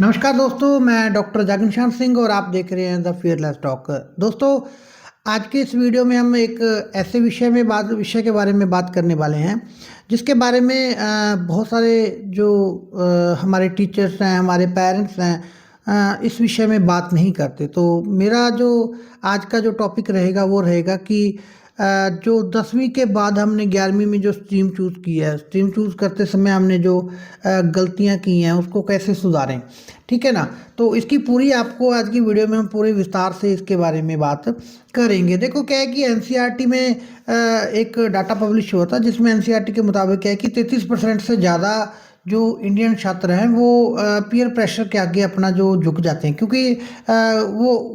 नमस्कार दोस्तों, मैं डॉक्टर जागनश्याम सिंह और आप देख रहे हैं द फियरलेस टॉक। दोस्तों, आज के इस वीडियो में हम एक ऐसे विषय के बारे में बात करने वाले हैं जिसके बारे में बहुत सारे जो हमारे टीचर्स हैं, हमारे पेरेंट्स हैं, इस विषय में बात नहीं करते। तो मेरा जो आज का जो टॉपिक रहेगा वो रहेगा कि जो 10वीं के बाद हमने 11वीं में जो स्ट्रीम चूज़ की है, स्ट्रीम चूज़ करते समय हमने जो गलतियां की हैं उसको कैसे सुधारें। ठीक है ना। तो इसकी पूरी आपको आज की वीडियो में हम पूरे विस्तार से इसके बारे में बात करेंगे। देखो क्या है कि एनसीईआरटी में एक डाटा पब्लिश हुआ था जिसमें एनसीईआरटी के मुताबिक क्या है कि 33% से ज़्यादा जो इंडियन छात्र हैं वो पीयर प्रेशर के आगे अपना जो झुक जाते हैं, क्योंकि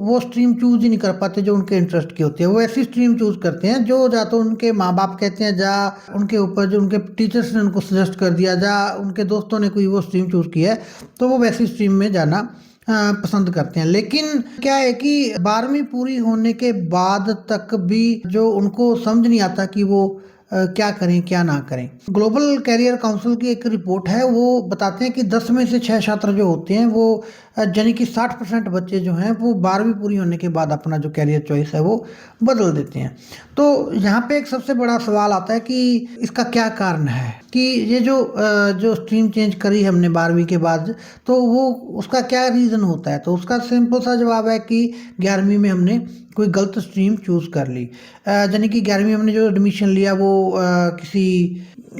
वो स्ट्रीम चूज़ ही नहीं कर पाते जो उनके इंटरेस्ट की होती है। वो ऐसी स्ट्रीम चूज़ करते हैं जो या तो उनके माँ बाप कहते हैं, जा उनके ऊपर जो उनके टीचर्स ने उनको सजेस्ट कर दिया, जा उनके दोस्तों ने कोई वो स्ट्रीम चूज़ की है, तो वो वैसी स्ट्रीम में जाना पसंद करते हैं। लेकिन क्या है कि 12वीं पूरी होने के बाद तक भी जो उनको समझ नहीं आता कि वो क्या करें क्या ना करें। ग्लोबल कैरियर काउंसिल की एक रिपोर्ट है, वो बताते हैं कि 10 में से 6 छात्र जो होते हैं वो यानी कि 60% बच्चे जो हैं वो 12वीं पूरी होने के बाद अपना जो कैरियर चॉइस है वो बदल देते हैं। तो यहाँ पे एक सबसे बड़ा सवाल आता है कि इसका क्या कारण है कि ये जो स्ट्रीम चेंज करी हमने 12वीं के बाद, तो वो उसका क्या रीज़न होता है। तो उसका सिंपल सा जवाब है कि 11वीं में हमने कोई गलत स्ट्रीम चूज़ कर ली। यानी कि 11वीं हमने जो एडमिशन लिया वो किसी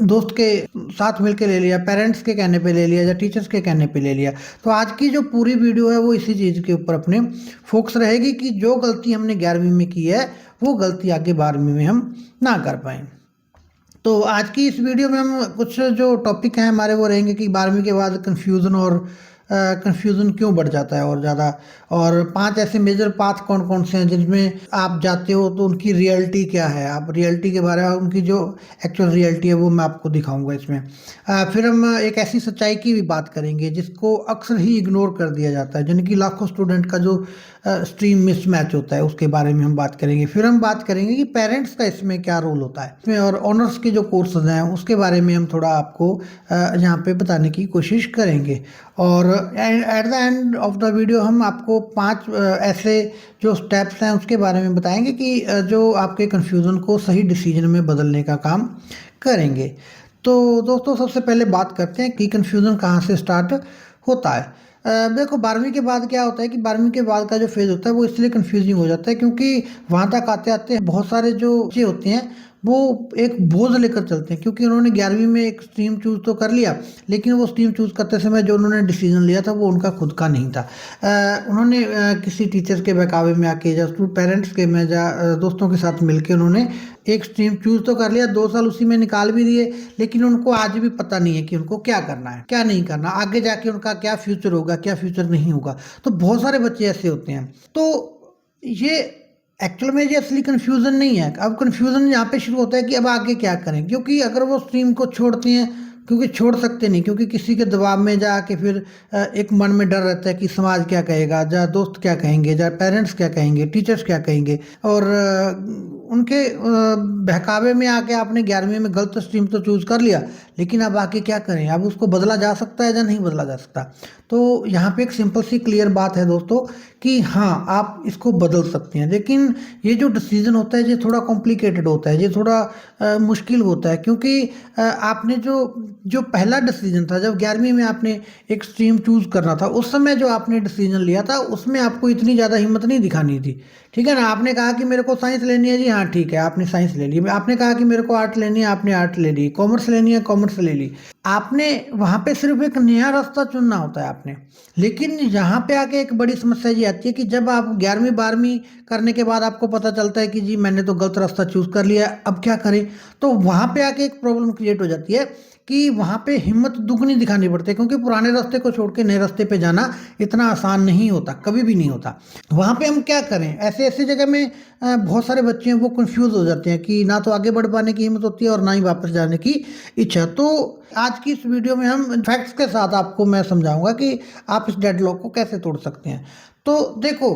दोस्त के साथ मिलके ले लिया, पेरेंट्स के कहने पे ले लिया या टीचर्स के कहने पे ले लिया। तो आज की जो पूरी वीडियो है वो इसी चीज़ के ऊपर अपने फोकस रहेगी कि जो गलती हमने 11वीं में की है वो गलती आगे 12वीं में हम ना कर पाएँ। तो आज की इस वीडियो में हम कुछ जो टॉपिक हैं हमारे वो रहेंगे कि 12वीं के बाद कन्फ्यूज़न और कन्फ्यूज़न क्यों बढ़ जाता है और ज़्यादा, और 5 ऐसे मेजर पाथ कौन कौन से हैं जिनमें आप जाते हो तो उनकी रियलिटी क्या है, आप रियलिटी के बारे में उनकी जो एक्चुअल रियलिटी है वो मैं आपको दिखाऊंगा इसमें। फिर हम एक ऐसी सच्चाई की भी बात करेंगे जिसको अक्सर ही इग्नोर कर दिया जाता है, यानी कि लाखों स्टूडेंट का जो स्ट्रीम मिसमैच होता है उसके बारे में हम बात करेंगे। फिर हम बात करेंगे कि पेरेंट्स का इसमें क्या रोल होता है इसमें, और ऑनर्स के जो कोर्सेज हैं उसके बारे में हम थोड़ा आपको यहाँ पे बताने की कोशिश करेंगे। और at the end of the video हम आपको 5 ऐसे जो स्टेप्स हैं उसके बारे में बताएंगे कि जो आपके कन्फ्यूज़न को सही डिसीजन में बदलने का काम करेंगे। तो दोस्तों, सबसे पहले बात करते हैं कि कन्फ्यूज़न कहाँ से स्टार्ट होता है। देखो 12वीं के बाद क्या होता है कि 12वीं के बाद का जो फेज़ होता है वो इसलिए कन्फ्यूजिंग हो जाता है क्योंकि वहाँ तक आते आते बहुत सारे जो बच्चे होते हैं वो एक बोझ लेकर चलते हैं, क्योंकि उन्होंने 11वीं में एक स्ट्रीम चूज़ तो कर लिया लेकिन वो स्ट्रीम चूज़ करते समय जो उन्होंने डिसीजन लिया था वो उनका खुद का नहीं था। उन्होंने किसी टीचर्स के बहकावे में आके या पेरेंट्स के में या दोस्तों के साथ मिलके उन्होंने एक स्ट्रीम चूज़ तो कर लिया, 2 साल उसी में निकाल भी दिए, लेकिन उनको आज भी पता नहीं है कि उनको क्या करना है क्या नहीं करना, आगे जाके उनका क्या फ्यूचर होगा क्या फ्यूचर नहीं होगा। तो बहुत सारे बच्चे ऐसे होते हैं। तो ये एक्चुअल में ये असली कन्फ्यूज़न नहीं है। अब कन्फ्यूज़न यहाँ पे शुरू होता है कि अब आगे क्या करें, क्योंकि अगर वो स्ट्रीम को छोड़ते हैं, क्योंकि छोड़ सकते नहीं, क्योंकि किसी के दबाव में जाके फिर एक मन में डर रहता है कि समाज क्या कहेगा, या दोस्त क्या कहेंगे, या पेरेंट्स क्या कहेंगे, टीचर्स क्या कहेंगे, और उनके बहकावे में आके आपने 11वीं में गलत स्ट्रीम तो चूज़ कर लिया, लेकिन अब आके क्या करें, अब उसको बदला जा सकता है या नहीं बदला जा सकता। तो यहाँ पे एक सिंपल सी क्लियर बात है दोस्तों कि हाँ, आप इसको बदल सकते हैं, लेकिन ये जो डिसीजन होता है ये थोड़ा कॉम्प्लिकेटेड होता है, ये थोड़ा मुश्किल होता है, क्योंकि आपने जो पहला डिसीजन था, जब 11वीं में आपने एक स्ट्रीम चूज़ करना था, उस समय जो आपने डिसीजन लिया था उसमें आपको इतनी ज़्यादा हिम्मत नहीं दिखानी थी। ठीक है ना। आपने कहा कि मेरे को साइंस लेनी है, जी हाँ ठीक है, आपने साइंस ले ली। आपने कहा कि मेरे को आर्ट लेनी है, आपने आर्ट ले ली। कॉमर्स लेनी है, कॉमर्स ले ली। आपने वहाँ पे सिर्फ एक नया रास्ता चुनना होता है आपने। लेकिन यहाँ पे आके एक बड़ी समस्या ये आती है कि जब आप 11वीं 12वीं करने के बाद आपको पता चलता है कि जी मैंने तो गलत रास्ता चूज़ कर लिया, अब क्या करें। तो वहाँ पे आके एक प्रॉब्लम क्रिएट हो जाती है कि वहाँ पे हिम्मत दुगनी दिखानी पड़ती है, क्योंकि पुराने रास्ते को छोड़ के नए रास्ते पे जाना इतना आसान नहीं होता, कभी भी नहीं होता। वहाँ पे हम क्या करें, ऐसे ऐसी जगह में बहुत सारे बच्चे हैं वो कंफ्यूज हो जाते हैं कि ना तो आगे बढ़ पाने की हिम्मत होती है और ना ही वापस जाने की इच्छा। तो आज की इस वीडियो में हम फैक्ट्स के साथ आपको मैं समझाऊंगा कि आप इस डेडलॉक को कैसे तोड़ सकते हैं। तो देखो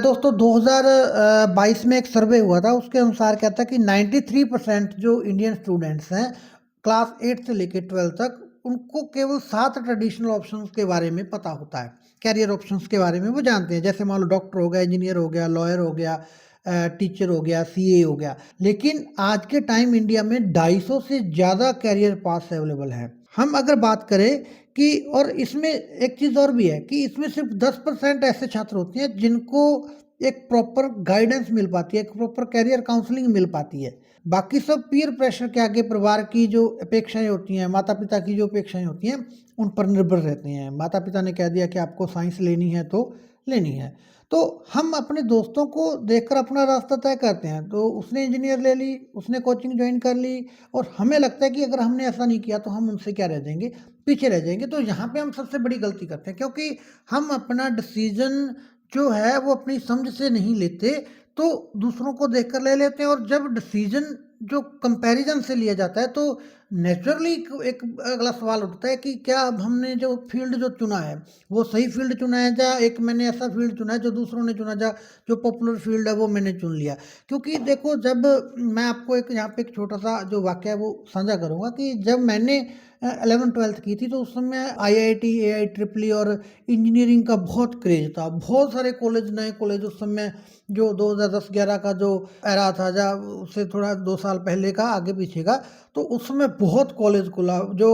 दोस्तों, 2022 में एक सर्वे हुआ था, उसके अनुसार क्या था कि 93% जो इंडियन स्टूडेंट्स हैं क्लास 8 से लेकर 12 तक उनको केवल 7 ट्रेडिशनल ऑप्शंस के बारे में पता होता है, करियर ऑप्शंस के बारे में वो जानते हैं। जैसे मान लो डॉक्टर हो गया, इंजीनियर हो गया, लॉयर हो गया, टीचर हो गया, सीए हो गया। लेकिन आज के टाइम इंडिया में 250 से ज़्यादा करियर पाथ्स अवेलेबल हैं। हम अगर बात करें कि और इसमें एक चीज़ और भी है कि इसमें सिर्फ 10% ऐसे छात्र होते हैं जिनको एक प्रॉपर गाइडेंस मिल पाती है, एक प्रॉपर करियर काउंसलिंग मिल पाती है। बाकी सब पीयर प्रेशर के आगे, परिवार की जो अपेक्षाएं होती हैं, माता पिता की जो अपेक्षाएं होती हैं, उन पर निर्भर रहते हैं। माता पिता ने कह दिया कि आपको साइंस लेनी है तो लेनी है, तो हम अपने दोस्तों को देखकर अपना रास्ता तय करते हैं। तो उसने इंजीनियर ले ली, उसने कोचिंग ज्वाइन कर ली, और हमें लगता है कि अगर हमने ऐसा नहीं किया तो हम उनसे क्या रह जाएंगे, पीछे रह जाएंगे। तो यहाँ पे हम सबसे बड़ी गलती करते हैं, क्योंकि हम अपना डिसीजन जो है वो अपनी समझ से नहीं लेते, तो दूसरों को देखकर ले लेते हैं। और जब डिसीजन जो कंपैरिजन से लिया जाता है, तो नेचुरली एक अगला सवाल उठता है कि क्या अब हमने जो फील्ड जो चुना है वो सही फील्ड चुना है, या एक मैंने ऐसा फील्ड चुना है जो दूसरों ने चुना, जा जो पॉपुलर फील्ड है वो मैंने चुन लिया। क्योंकि देखो, जब मैं आपको एक यहाँ पे एक छोटा सा जो वाक्य है वो साझा करूँगा कि जब मैंने 11th-12th की थी, तो उस समय आईआईटी, एआईट्रिपल और इंजीनियरिंग का बहुत क्रेज था। बहुत सारे कॉलेज, नए कॉलेज उस समय जो 2010-11 का जो एरा था, या उससे थोड़ा 2 साल पहले का, आगे पीछे का, तो उस समय बहुत कॉलेज खुला। जो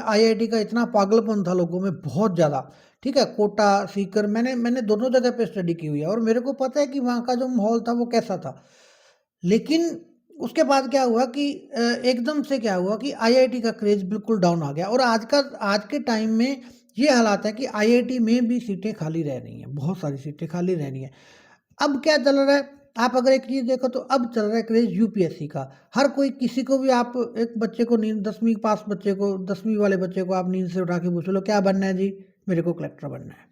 आईआईटी का इतना पागलपन था लोगों में, बहुत ज़्यादा। ठीक है, कोटा, सीकर, मैंने दोनों जगह पे स्टडी की हुई है, और मेरे को पता है कि वहाँ का जो माहौल था वो कैसा था। लेकिन उसके बाद क्या हुआ कि एकदम से क्या हुआ कि आईआईटी का क्रेज़ बिल्कुल डाउन आ गया, और आज के टाइम में ये हालात है कि आईआईटी में भी सीटें खाली रह रही हैं, बहुत सारी सीटें खाली रह रही हैं। अब क्या चल रहा है, आप अगर एक चीज़ देखो तो अब चल रहा है क्रेज़ यूपीएससी का। हर कोई, किसी को भी आप एक बच्चे को नींद 10वीं पास बच्चे को, 10वीं वाले बच्चे को आप नींद से उठा के पूछ लो क्या बनना है जी? मेरे को कलेक्टर बनना है।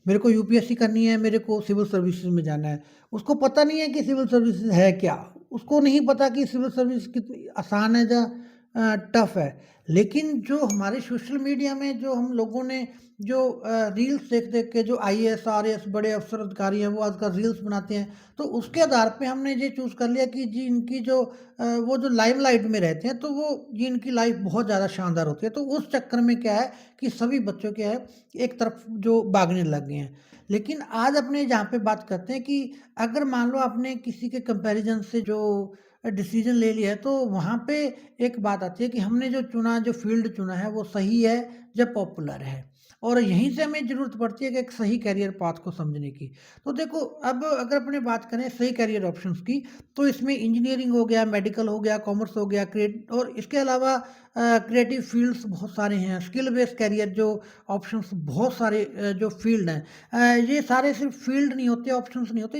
मेरे को यूपीएससी करनी है, मेरे को सिविल सर्विसेज में जाना है। उसको पता नहीं है कि सिविल सर्विसेज है क्या, उसको नहीं पता कि सिविल सर्विस कितनी आसान है या टफ है। लेकिन जो हमारे सोशल मीडिया में जो हम लोगों ने जो रील्स देख देख के जो आईएएस आरएएस बड़े अफसर अधिकारी हैं वो आजकल रील्स बनाते हैं, तो उसके आधार पे हमने ये चूज़ कर लिया कि जी इनकी जो वो जो लाइमलाइट में रहते हैं, तो वो जी इनकी लाइफ बहुत ज़्यादा शानदार होती है। तो उस चक्कर में क्या है कि सभी बच्चों क्या है, एक तरफ जो भागने लग गए हैं। लेकिन आज अपने यहाँ पे बात करते हैं कि अगर मान लो आपने किसी के कंपैरिजन से जो डिसीजन ले लिया है, तो वहाँ पे एक बात आती है कि हमने जो चुना, जो फील्ड चुना है वो सही है या पॉपुलर है, और यहीं से हमें ज़रूरत पड़ती है कि एक सही करियर पाथ को समझने की। तो देखो, अब अगर अपने बात करें सही करियर ऑप्शंस की, तो इसमें इंजीनियरिंग हो गया, मेडिकल हो गया, कॉमर्स हो गया, क्रिएट, और इसके अलावा क्रिएटिव फील्ड्स बहुत सारे हैं, स्किल बेस्ड करियर जो ऑप्शंस बहुत सारे जो फील्ड हैं, ये सारे सिर्फ फील्ड नहीं होते, ऑप्शंस नहीं होते,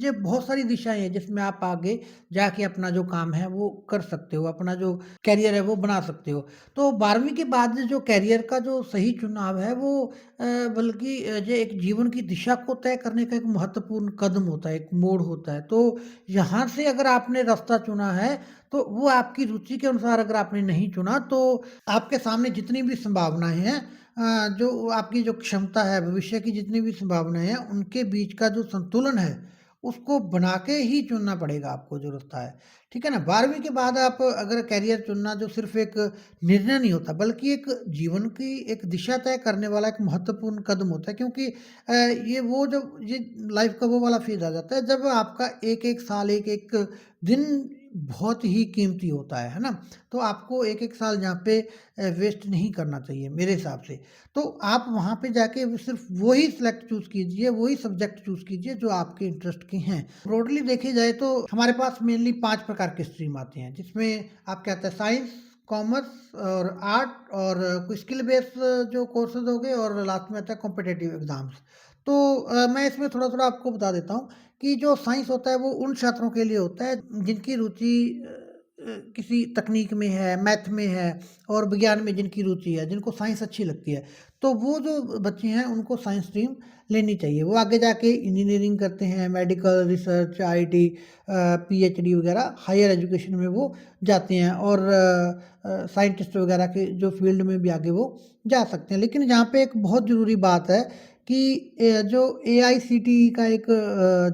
ये बहुत सारी दिशाएं हैं जिसमें आप आगे जाके अपना जो काम है वो कर सकते हो, अपना जो करियर है वो बना सकते हो। तो 12वीं के बाद जो करियर का जो सही चुनाव है वो बल्कि ये एक जीवन की दिशा को तय करने का एक महत्वपूर्ण कदम होता है, एक मोड़ होता है। तो यहाँ से अगर आपने रास्ता चुना है, तो वो आपकी रुचि के अनुसार अगर आपने नहीं चुना, तो आपके सामने जितनी भी संभावनाएं हैं, जो आपकी जो क्षमता है, भविष्य की जितनी भी संभावनाएं हैं, उनके बीच का जो संतुलन है उसको बना के ही चुनना पड़ेगा आपको जो रास्ता है। ठीक है ना? 12वीं के बाद आप अगर करियर चुनना जो सिर्फ एक निर्णय नहीं होता, बल्कि एक जीवन की एक दिशा तय करने वाला एक महत्वपूर्ण कदम होता है, क्योंकि ये लाइफ का वो वाला फेज आ जाता है जब आपका एक एक साल, एक एक दिन बहुत ही कीमती होता है ना? तो आपको एक एक साल यहाँ पे वेस्ट नहीं करना चाहिए मेरे हिसाब से। तो आप वहाँ पे जाके सिर्फ वही सिलेक्ट चूज़ कीजिए, वही सब्जेक्ट चूज़ कीजिए जो आपके इंटरेस्ट के हैं। ब्रॉडली देखे जाए तो हमारे पास मेनली 5 प्रकार के स्ट्रीम आते हैं, जिसमें आप क्या कहते हैं, साइंस, कॉमर्स और आर्ट, और कुछ स्किल बेस्ड जो कोर्सेज़ हो गए, और लास्ट में आता है कॉम्पिटिटिव एग्ज़ाम्स। तो मैं इसमें थोड़ा-थोड़ा आपको बता देता हूँ कि जो साइंस होता है वो उन छात्रों के लिए होता है जिनकी रुचि किसी तकनीक में है, मैथ में है, और विज्ञान में जिनकी रुचि है, जिनको साइंस अच्छी लगती है। तो वो जो बच्चे हैं उनको साइंस स्ट्रीम लेनी चाहिए। वो आगे जाके इंजीनियरिंग करते हैं, मेडिकल, रिसर्च, आईटी, पीएचडी वगैरह हायर एजुकेशन में वो जाते हैं, और साइंटिस्ट वगैरह के जो फील्ड में भी आगे वो जा सकते हैं। लेकिन यहाँ पे एक बहुत ज़रूरी बात है कि जो एआईसीटीई का एक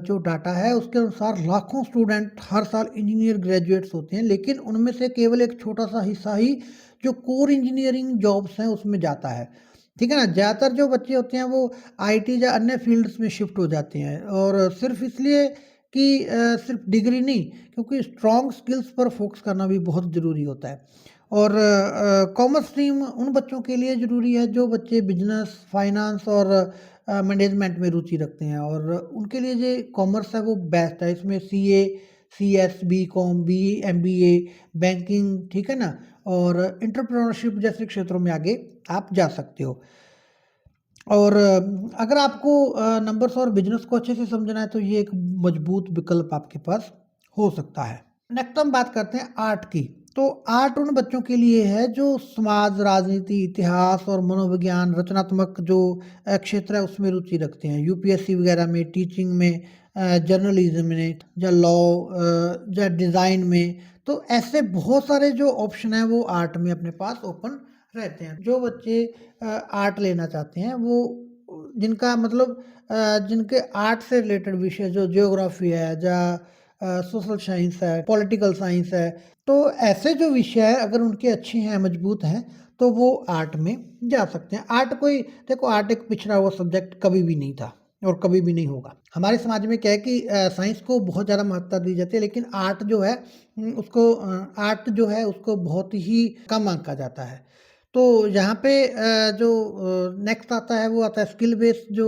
जो डाटा है उसके अनुसार लाखों स्टूडेंट हर साल इंजीनियर ग्रेजुएट्स होते हैं, लेकिन उनमें से केवल एक छोटा सा हिस्सा ही जो कोर इंजीनियरिंग जॉब्स हैं उसमें जाता है, ठीक है ना? ज़्यादातर जो बच्चे होते हैं वो आईटी या अन्य फ़ील्ड्स में शिफ्ट हो जाते हैं और सिर्फ़ इसलिए कि सिर्फ़ डिग्री नहीं, क्योंकि स्ट्रॉन्ग स्किल्स पर फ़ोकस करना भी बहुत ज़रूरी होता है। और कॉमर्स स्ट्रीम उन बच्चों के लिए ज़रूरी है जो बच्चे बिज़नेस, फाइनेंस और मैनेजमेंट में रुचि रखते हैं और उनके लिए ये कॉमर्स है वो बेस्ट है। इसमें CA, CS, BCom, BE, MBA, banking, ठीक है ना? और एंटरप्रेन्योरशिप जैसे क्षेत्रों में आगे आप जा सकते हो। और अगर आपको नंबर्स और बिज़नेस को अच्छे से समझना है तो ये एक मजबूत विकल्प आपके पास हो सकता है। नेक्स्ट हम बात करते हैं आर्ट की। तो आर्ट उन बच्चों के लिए है जो समाज, राजनीति, इतिहास और मनोविज्ञान, रचनात्मक जो क्षेत्र है उसमें रुचि रखते हैं। यूपीएससी वगैरह में, टीचिंग में, जर्नलिज्म में या लॉ या डिज़ाइन में, तो ऐसे बहुत सारे जो ऑप्शन हैं वो आर्ट में अपने पास ओपन रहते हैं। जो बच्चे आर्ट लेना चाहते हैं वो जिनका मतलब जिनके आर्ट से रिलेटेड विषय जो ज्योग्राफी है या सोशल साइंस है, पॉलिटिकल साइंस है, तो ऐसे जो विषय हैं अगर उनके अच्छे हैं, मजबूत हैं, तो वो आर्ट में जा सकते हैं। आर्ट कोई देखो आर्ट एक पिछड़ा हुआ सब्जेक्ट कभी भी नहीं था और कभी भी नहीं होगा। हमारे समाज में क्या है कि साइंस को बहुत ज़्यादा महत्ता दी जाती है लेकिन आर्ट जो है उसको आर्ट जो है उसको बहुत ही कम आँका जाता है। तो यहाँ पे जो नेक्स्ट आता है वो आता है स्किल बेस्ड जो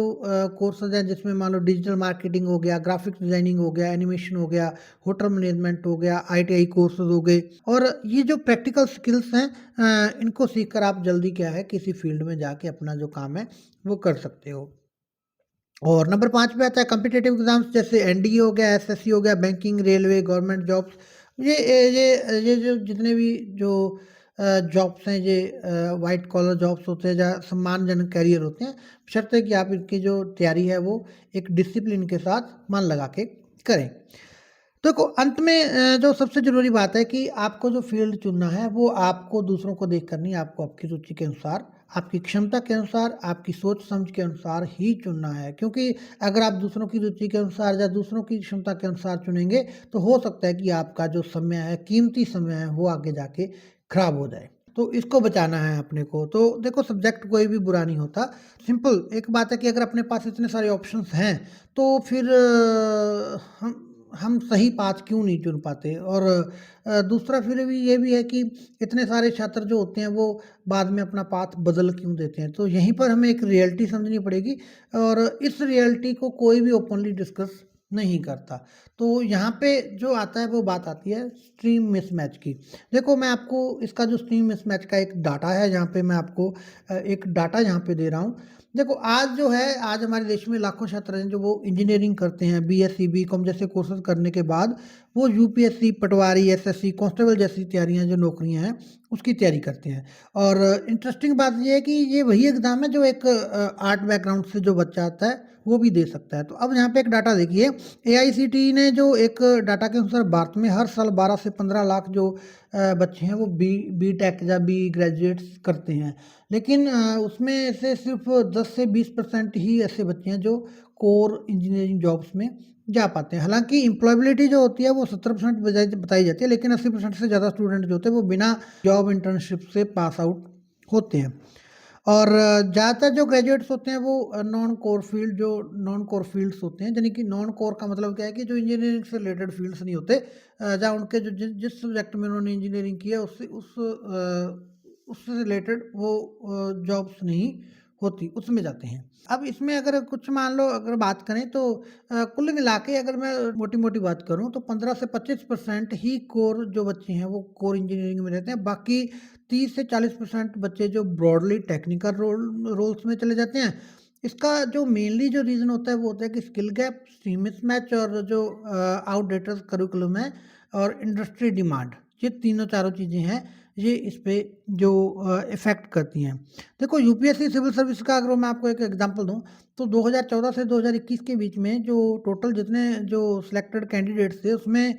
कोर्सेज़ हैं जिसमें मान लो डिजिटल मार्केटिंग हो गया, ग्राफिक्स डिज़ाइनिंग हो गया, एनिमेशन हो गया, होटल मैनेजमेंट हो गया, आईटीआई कोर्सेज़ हो गए और ये जो प्रैक्टिकल स्किल्स हैं इनको सीख कर आप जल्दी क्या है किसी फील्ड में जाके अपना जो काम है वो कर सकते हो। और नंबर 5 पे आता है कॉम्पिटिटिव एग्ज़ाम्स जैसे एनडीए हो गया, एसएससी हो गया, बैंकिंग, रेलवे, गवर्नमेंट जॉब्स। ये जो जितने भी जो जॉब्स हैं ये व्हाइट कॉलर जॉब्स होते हैं या सम्मानजनक करियर होते हैं, बशर्ते कि आप इनकी जो तैयारी है वो एक डिसिप्लिन के साथ मन लगा के करें। देखो अंत में जो सबसे ज़रूरी बात है कि आपको जो फ़ील्ड चुनना है वो आपको दूसरों को देख कर नहीं, आपको आपकी रुचि के अनुसार, आपकी क्षमता के अनुसार, आपकी सोच-समझ के अनुसार ही चुनना है। क्योंकि अगर आप दूसरों की रुचि के अनुसार या दूसरों की क्षमता के अनुसार चुनेंगे, तो हो सकता है कि आपका जो समय है, कीमती समय है, वो आगे जाके खराब हो जाए। तो इसको बचाना है अपने को। तो देखो सब्जेक्ट कोई भी बुरा नहीं होता। सिंपल एक बात है कि अगर अपने पास इतने सारे ऑप्शंस हैं, तो फिर हम सही पाथ क्यों नहीं चुन पाते और दूसरा फिर भी ये भी है कि इतने सारे छात्र जो होते हैं वो बाद में अपना पाथ बदल क्यों देते हैं तो यहीं पर हमें एक रियलिटी समझनी पड़ेगी और इस रियलिटी को कोई भी ओपनली डिस्कस नहीं करता। तो यहाँ पे जो आता है वो बात आती है स्ट्रीम मिसमैच की। देखो मैं आपको इसका जो स्ट्रीम मिसमैच का एक डाटा है यहाँ पे मैं आपको एक डाटा यहाँ पे दे रहा हूँ। देखो आज जो है आज हमारे देश में लाखों छात्र हैं जो वो इंजीनियरिंग करते हैं, बीएससी, बीकॉम जैसे कोर्सेज़ करने के बाद वो यूपीएससी, पटवारी, एसएससी, कांस्टेबल जैसी तैयारियाँ जो नौकरियाँ हैं, उसकी तैयारी करते हैं। और इंटरेस्टिंग बात ये है कि ये वही एग्ज़ाम है जो एक आर्ट बैकग्राउंड से जो बच्चा आता है, वो भी दे सकता है। तो अब यहाँ पे एक डाटा देखिए, एआईसीटीई ने जो एक डाटा के अनुसार भारत में हर साल 12 से 15 लाख जो बच्चे हैं वो बीटेक या बीई ग्रेजुएट्स करते हैं। लेकिन उसमें से सिर्फ 10 से 20% ही ऐसे बच्चे हैं जो कोर इंजीनियरिंग जॉब्स में जा पाते हैं। हालाँकि एम्प्लॉयबिलिटी जो होती है वो 70% बताई जाती है लेकिन 80% से ज़्यादा स्टूडेंट जो होते हैं वो बिना जॉब इंटर्नशिप से पास आउट होते हैं। और ज़्यादातर जो ग्रेजुएट्स होते हैं वो नॉन कोर फील्ड्स होते हैं यानी कि नॉन कोर का मतलब क्या है कि जो इंजीनियरिंग से रिलेटेड फील्ड्स नहीं होते जहाँ उनके जो जिस सब्जेक्ट में उन्होंने इंजीनियरिंग की है उससे रिलेटेड वो जॉब्स नहीं होती उसमें जाते हैं। अब इसमें अगर कुछ मान लो अगर बात करें तो कुल मिला के अगर मैं मोटी-मोटी बात करूँ तो 15 से 25% ही कोर जो बच्चे हैं वो कोर इंजीनियरिंग में रहते हैं। बाकी 30 से 40% बच्चे जो ब्रॉडली टेक्निकल रोल्स में चले जाते हैं। इसका जो मेनली जो रीज़न होता है वो होता है कि स्किल गैप, स्ट्रीम मिसमैच और जो आउटडेटेड करिकुलम है और इंडस्ट्री डिमांड, ये तीनों चारों चीज़ें हैं, ये इस पे जो इफ़ेक्ट करती हैं। देखो यूपीएससी सिविल सर्विस का अगर मैं आपको एक एग्जांपल दूँ, तो 2014 से 2021 के बीच में जो टोटल जितने जो सिलेक्टेड कैंडिडेट्स थे उसमें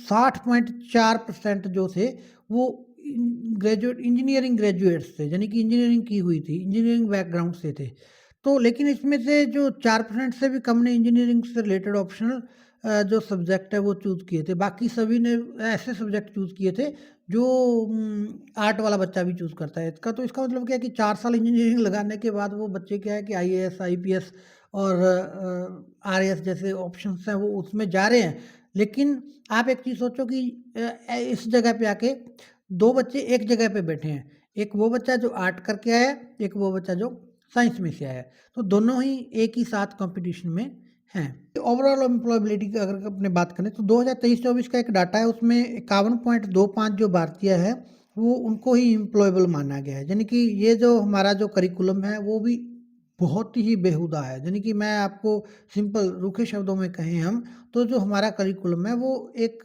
60.4% जो थे वो इंजीनियरिंग ग्रेजुएट्स थे, यानी कि इंजीनियरिंग की हुई थी, इंजीनियरिंग बैकग्राउंड से थे। तो लेकिन इसमें से जो 4% से भी कम ने इंजीनियरिंग से रिलेटेड ऑप्शनल जो सब्जेक्ट है वो चूज़ किए थे। बाकी सभी ने ऐसे सब्जेक्ट चूज़ किए थे जो आर्ट वाला बच्चा भी चूज़ करता है। इसका मतलब क्या है कि 4 साल इंजीनियरिंग लगाने के बाद वो बच्चे क्या है कि आईएएस, आईपीएस और आरएएस जैसे ऑप्शंस हैं वो उसमें जा रहे हैं। लेकिन आप एक चीज़ सोचो कि इस जगह पे आके 2 बच्चे एक जगह पे बैठे हैं। एक वो बच्चा जो आर्ट करके आया है, एक वो बच्चा जो साइंस में से आया है। तो दोनों ही एक ही साथ कॉम्पिटिशन में हैं। ओवरऑल एम्प्लॉयबिलिटी की अगर अपने बात करें तो 2023-24 का एक डाटा है, उसमें 51.25 जो भारतीय है वो उनको ही एम्प्लॉयबल माना गया है। यानी कि ये जो हमारा जो करिकुलम है वो भी बहुत ही बेहुदा है। यानी कि मैं आपको सिंपल रूखे शब्दों में कहें हम तो जो हमारा करिकुलम है वो एक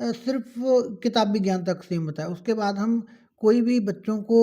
सिर्फ किताबी ज्ञान तक सीमित है। उसके बाद हम कोई भी बच्चों को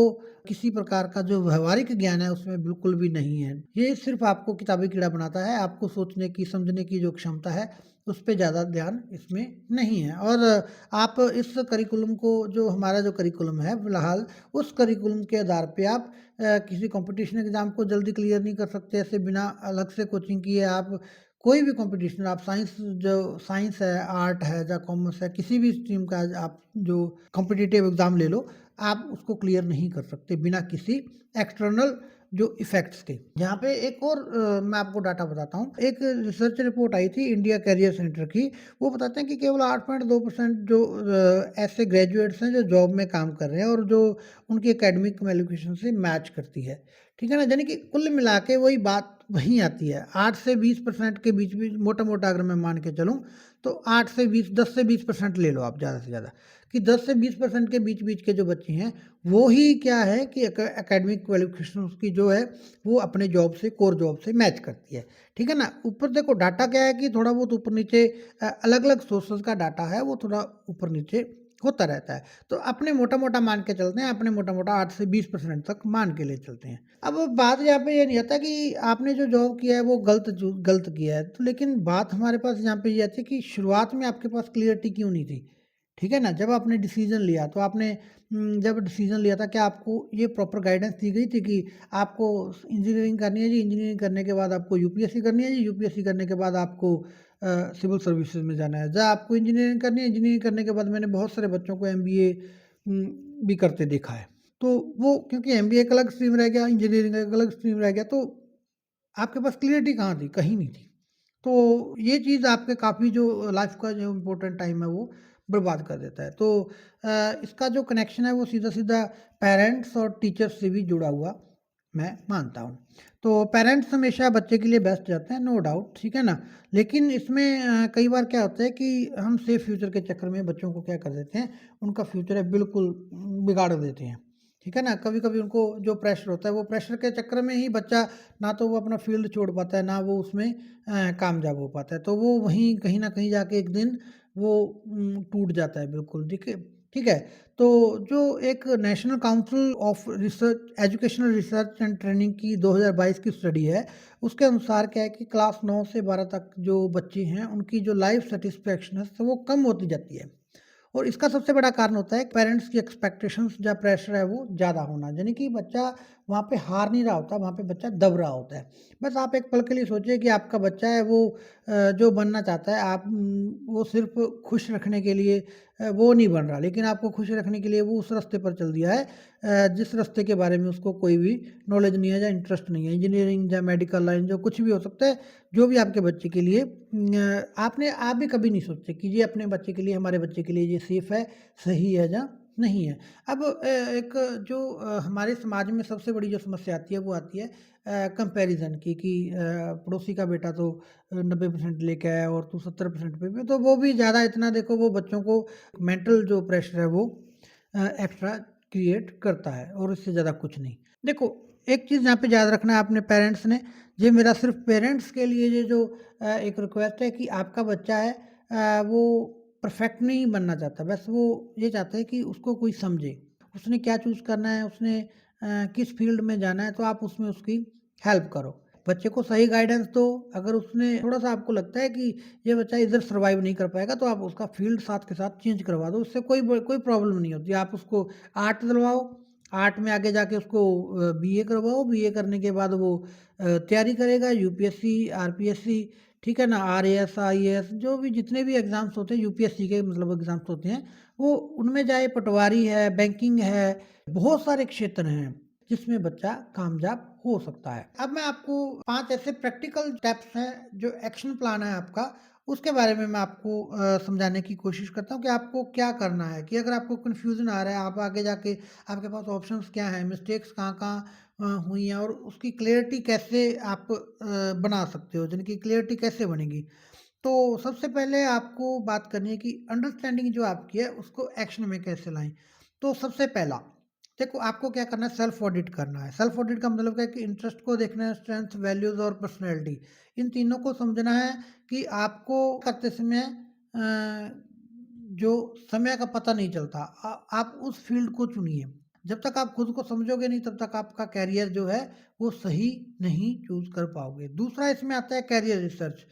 किसी प्रकार का जो व्यावहारिक ज्ञान है उसमें बिल्कुल भी नहीं है। ये सिर्फ़ आपको किताबी कीड़ा बनाता है, आपको सोचने की, समझने की जो क्षमता है, उस पे ज़्यादा ध्यान इसमें नहीं है। और आप इस करिकुलम को जो हमारा जो करिकुलम है फ़िलहाल, उस करिकुलम के आधार पे आप किसी कॉम्पिटिशन एग्ज़ाम को जल्दी क्लियर नहीं कर सकते। ऐसे बिना अलग से कोचिंग किए आप कोई भी कॉम्पिटिशन, आप साइंस है, आर्ट है या कॉमर्स है, किसी भी स्ट्रीम का आप जो कॉम्पिटिटिव एग्ज़ाम ले लो, आप उसको क्लियर नहीं कर सकते बिना किसी एक्सटर्नल जो इफ़ेक्ट्स के। यहाँ पे एक और मैं आपको डाटा बताता हूँ। एक रिसर्च रिपोर्ट आई थी इंडिया करियर सेंटर की, वो बताते हैं कि केवल 8.2% जो ऐसे ग्रेजुएट्स हैं जो जॉब में काम कर रहे हैं और जो उनकी एकेडमिक क्वालिफ़िकेशन से मैच करती है। ठीक है ना? यानी कि कुल मिला के वही बात वहीं आती है। 8 से 20% के बीच-बीच मोटा-मोटा अगर मैं मान के चलूँ, तो 8 से 20 10 से 20% ले लो आप ज़्यादा से ज़्यादा, कि 10 से 20% के बीच-बीच के जो बच्चे हैं, वो ही क्या है कि एकेडमिक क्वालिफ़िकेशन उसकी जो है, वो अपने जॉब से, कोर जॉब से मैच करती है। ठीक है ना? ऊपर देखो डाटा क्या है कि थोड़ा बहुत ऊपर-नीचे अलग-अलग सोर्सेज़ का डाटा है, वो थोड़ा ऊपर-नीचे होता रहता है। तो अपने मोटा-मोटा मान के चलते हैं, अपने मोटा-मोटा 8 से 20% तक मान के ले चलते हैं। अब बात यहाँ पे ये नहीं आता कि आपने जो जॉब किया है वो गलत किया है। तो लेकिन बात हमारे पास यहाँ पे ये आती है कि शुरुआत में आपके पास क्लैरिटी क्यों नहीं थी? ठीक है ना? जब आपने डिसीज़न लिया तो आपने जब डिसीज़न लिया था क्या आपको ये प्रॉपर गाइडेंस दी गई थी कि आपको इंजीनियरिंग करनी है जी, इंजीनियरिंग करने के बाद आपको यूपीएससी करनी है जी, यूपीएससी करने के बाद आपको सिविल सर्विसेज में जाना है। या आपको इंजीनियरिंग करनी है, इंजीनियरिंग करने के बाद मैंने बहुत सारे बच्चों को एमबीए भी करते देखा है। तो वो क्योंकि एमबीए एक अलग स्ट्रीम रह गया, इंजीनियरिंग एक अलग स्ट्रीम रह गया, तो आपके पास क्लैरिटी कहाँ थी? कहीं नहीं थी। तो ये चीज़ आपके काफ़ी जो लाइफ़ का जो इम्पोर्टेंट टाइम है वो बर्बाद कर देता है। तो इसका जो कनेक्शन है वो सीधा-सीधा पेरेंट्स और टीचर्स से भी जुड़ा हुआ मैं मानता हूँ। तो पेरेंट्स हमेशा बच्चे के लिए बेस्ट चाहते हैं, नो डाउट, ठीक है ना? लेकिन इसमें कई बार क्या होता है कि हम सेफ फ्यूचर के चक्कर में बच्चों को क्या कर देते हैं, उनका फ्यूचर है बिल्कुल बिगाड़ देते हैं। ठीक है ना? कभी-कभी उनको जो प्रेशर होता है, वो प्रेशर के चक्कर में ही बच्चा ना तो वो अपना फ़ील्ड छोड़ पाता है, ना वो उसमें कामयाब हो पाता है। तो वो वहीं कहीं न कहीं जाके एक दिन वो टूट जाता है बिल्कुल, देखिए, ठीक है? तो जो एक national council of research educational research and training की 2022 की स्टडी है, उसके अनुसार क्या है कि क्लास 9 से 12 तक जो बच्चे हैं, उनकी जो लाइफ़ सैटिस्फैक्शन है, तो वो कम होती जाती है। और इसका सबसे बड़ा कारण होता है पेरेंट्स की एक्सपेक्टेशंस या प्रेशर है वो ज़्यादा होना, यानी कि बच्चा वहाँ पे हार नहीं रहा होता, वहाँ पे बच्चा दब रहा होता है। बस आप एक पल के लिए सोचिए कि आपका बच्चा है वो जो बनना चाहता है आप वो सिर्फ़ खुश रखने के लिए वो नहीं बन रहा, लेकिन आपको खुश रखने के लिए वो उस रास्ते पर चल दिया है जिस रास्ते के बारे में उसको कोई भी नॉलेज नहीं है या इंटरेस्ट नहीं है। इंजीनियरिंग या मेडिकल लाइन जो कुछ भी हो सकता है, जो भी आपके बच्चे के लिए आप भी कभी नहीं सोचते कि ये अपने बच्चे के लिए, हमारे बच्चे के लिए ये सेफ़ है, सही है या नहीं है। अब एक जो हमारे समाज में सबसे बड़ी जो समस्या आती है वो आती है कंपैरिज़न की कि पड़ोसी का बेटा तो 90% लेके आया और तू 70% पे भी, तो वो भी ज़्यादा इतना देखो वो बच्चों को मेंटल जो प्रेशर है वो एक्स्ट्रा क्रिएट करता है और इससे ज़्यादा कुछ नहीं। देखो, एक चीज़ यहाँ पे याद रखना है अपने पेरेंट्स ने, ये मेरा सिर्फ़ पेरेंट्स के लिए ये जो एक रिक्वेस्ट है कि आपका बच्चा है वो परफेक्ट नहीं बनना चाहता, बस वो ये चाहता है कि उसको कोई समझे। उसने क्या चूज़ करना है, उसने किस फ़ील्ड में जाना है, तो आप उसमें उसकी हेल्प करो। बच्चे को सही गाइडेंस दो, अगर उसने थोड़ा-सा आपको लगता है कि ये बच्चा इधर सर्वाइव नहीं कर पाएगा, तो आप उसका फ़ील्ड साथ के साथ चेंज करवा दो, उससे कोई प्रॉब्लम नहीं होती। आप उसको आर्ट दिलवाओ, आर्ट में आगे जाके उसको बीए करवाओ, बीए करने के बाद वो तैयारी करेगा यूपीएससी, आरपीएससी, ठीक है ना? आरएएस, आईएएस जो भी जितने भी एग्ज़ाम्स होते हैं यूपीएससी के मतलब एग्ज़ाम्स होते हैं, वो उनमें चाहे पटवारी है, बैंकिंग है, बहुत सारे क्षेत्र हैं, जिसमें बच्चा कामयाब हो सकता है। अब मैं आपको 5 ऐसे प्रैक्टिकल स्टेप्स हैं, जो एक्शन प्लान है आपका, उसके बारे में मैं आपको समझाने की कोशिश करता हूँ कि आपको क्या करना है, कि अगर आपको कन्फ्यूज़न आ रहा है, आप आगे जाके आपके पास ऑप्शंस क्या हैं, मिस्टेक्स कहाँ-कहाँ हुई हैं और उसकी क्लैरिटी कैसे आप बना सकते हो, यानी कि क्लैरिटी कैसे बनेगी। तो सबसे पहले आपको बात करनी है कि अंडरस्टैंडिंग जो आपकी है, उसको एक्शन में कैसे लाएँ। तो सबसे पहला, देखो आपको क्या करना है, सेल्फ ऑडिट करना है। सेल्फ ऑडिट का मतलब क्या है कि इंटरेस्ट को देखना है, स्ट्रेंथ, वैल्यूज़ और पर्सनैलिटी, इन तीनों को समझना है कि आपको करते समय जो समय का पता नहीं चलता, आप उस फ़ील्ड को चुनिए। जब तक आप खुद को समझोगे नहीं, तब तक आपका करियर जो है, वो सही नहीं चूज़ कर पाओगे। दूसरा इसमें आता है करियर रिसर्च।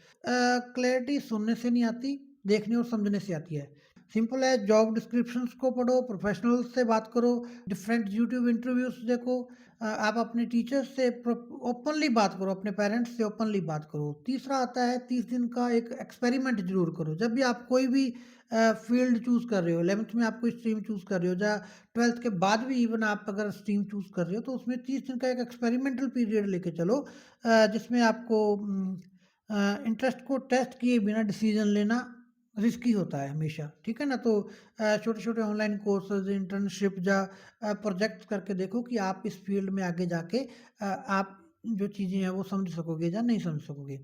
क्लैरिटी सुनने से नहीं आती, देखने और समझने से आती है। सिंपल है, जॉब डिस्क्रिप्शंस को पढ़ो, प्रोफेशनल्स से बात करो, डिफरेंट यूट्यूब इंटरव्यूज़ देखो, आप अपने टीचर्स से ओपनली बात करो, अपने पेरेंट्स से ओपनली बात करो। तीसरा आता है 30 दिन का एक एक्सपेरिमेंट ज़रूर करो। जब भी आप कोई भी फ़ील्ड चूज़ कर रहे हो, 11th में आप कोई स्ट्रीम चूज़ कर रहे हो या 12th के बाद भी इवन आप अगर स्ट्रीम चूज़ कर रहे हो, तो उसमें 30 दिन का एक एक्सपेरिमेंटल पीरियड लेके चलो, जिसमें आपको इंटरेस्ट को टेस्ट किए बिना डिसीज़न लेना रिस्की होता है हमेशा, ठीक है ना? तो छोटे-छोटे ऑनलाइन कोर्सेज़, इंटर्नशिप या प्रोजेक्ट्स करके देखो कि आप इस फ़ील्ड में आगे जाके आप जो चीज़ें हैं वो समझ सकोगे या नहीं समझ सकोगे।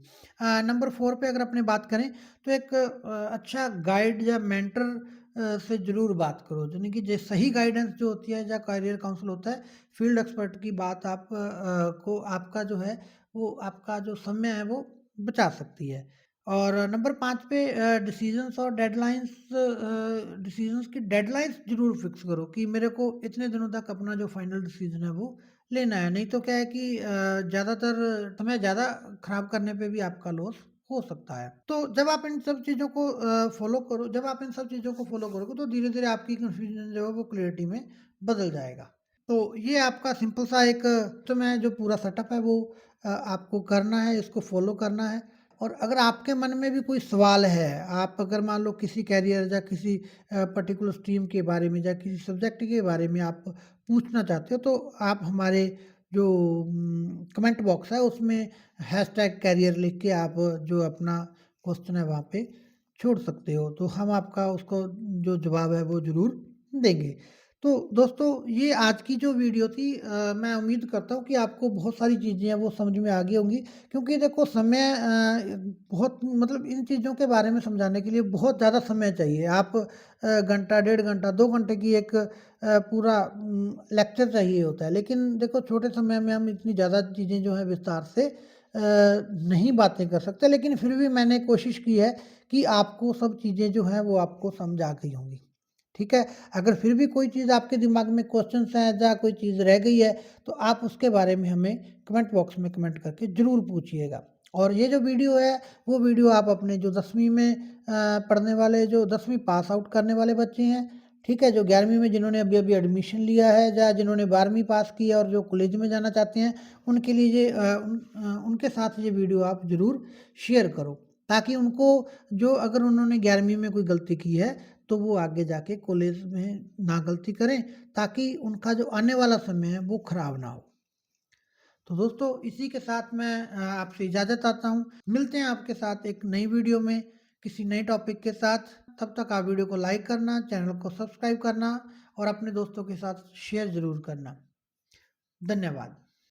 नंबर 4 पे अगर अपने बात करें, तो एक अच्छा गाइड या मेंटर से ज़रूर बात करो, यानी कि जो सही गाइडेंस जो होती है या करियर काउंसल होता है, फील्ड एक्सपर्ट की बात आप को आपका जो है, वो आपका जो समय है वो बचा सकती है। और नंबर 5 पे डिसीज़न्स और डेडलाइन्स, डिसीज़न्स की डेडलाइन्स ज़रूर फ़िक्स करो कि मेरे को इतने दिनों तक अपना जो फाइनल डिसीज़न है वो लेना है। नहीं तो क्या है कि ज़्यादातर समय ज़्यादा ख़राब करने पे भी आपका लॉस हो सकता है। तो जब आप इन सब चीज़ों को जब आप इन सब चीज़ों को फ़ॉलो करोगे, तो धीरे-धीरे आपकी कन्फ्यूज़न जो है वो क्लैरिटी में बदल जाएगा। तो ये आपका सिंपल सा एक तो मैं जो पूरा सेटअप है वो आपको करना है, इसको फ़ॉलो करना है। और अगर आपके मन में भी कोई सवाल है, आप अगर मान लो किसी कैरियर या किसी पर्टिकुलर स्ट्रीम के बारे में या किसी सब्जेक्ट के बारे में आप पूछना चाहते हो, तो आप हमारे जो कमेंट बॉक्स है उसमें हैशटैग कैरियर लिख के आप जो अपना क्वेश्चन है वहाँ पे छोड़ सकते हो, तो हम आपका उसको जो जवाब है वो ज़रूर देंगे। तो दोस्तों, ये आज की जो वीडियो थी, मैं उम्मीद करता हूँ कि आपको बहुत सारी चीज़ें हैं वो समझ में आ गई होंगी, क्योंकि देखो समय बहुत मतलब इन चीज़ों के बारे में समझाने के लिए बहुत ज़्यादा समय चाहिए। आप घंटा, डेढ़ घंटा, 2 घंटे की एक पूरा लेक्चर चाहिए होता है। लेकिन देखो छोटे समय में हम इतनी ज़्यादा चीज़ें जो हैं विस्तार से नहीं बातें कर सकते, लेकिन फिर भी मैंने कोशिश की है कि आपको सब चीज़ें जो हैं वो आपको समझ आ गई होंगी। ठीक है? अगर फिर भी कोई चीज़ आपके दिमाग में क्वेश्चन्स हैं या कोई चीज़ रह गई है, तो आप उसके बारे में हमें कमेंट बॉक्स में कमेंट करके ज़रूर पूछिएगा। और ये जो वीडियो है, वो वीडियो आप अपने जो 10वीं में पढ़ने वाले, जो 10वीं पास आउट करने वाले बच्चे हैं, ठीक है? जो 11वीं में जिन्होंने अभी-अभी एडमिशन लिया है या जिन्होंने 12वीं पास की है और जो कॉलेज में जाना चाहते हैं, उनके लिए उनके साथ ये वीडियो आप ज़रूर शेयर करो। ताकि उनको जो अगर उन्होंने 11वीं में कोई गलती की है, तो वो आगे जाके कॉलेज में ना गलती करें, ताकि उनका जो आने वाला समय है वो खराब ना हो। तो दोस्तों, इसी के साथ मैं आपसे इजाज़त चाहता हूँ। मिलते हैं आपके साथ एक नई वीडियो में, किसी नए टॉपिक के साथ। तब तक आप वीडियो को लाइक करना, चैनल को सब्सक्राइब करना और अपने दोस्तों के साथ शेयर ज़रूर करना। धन्यवाद।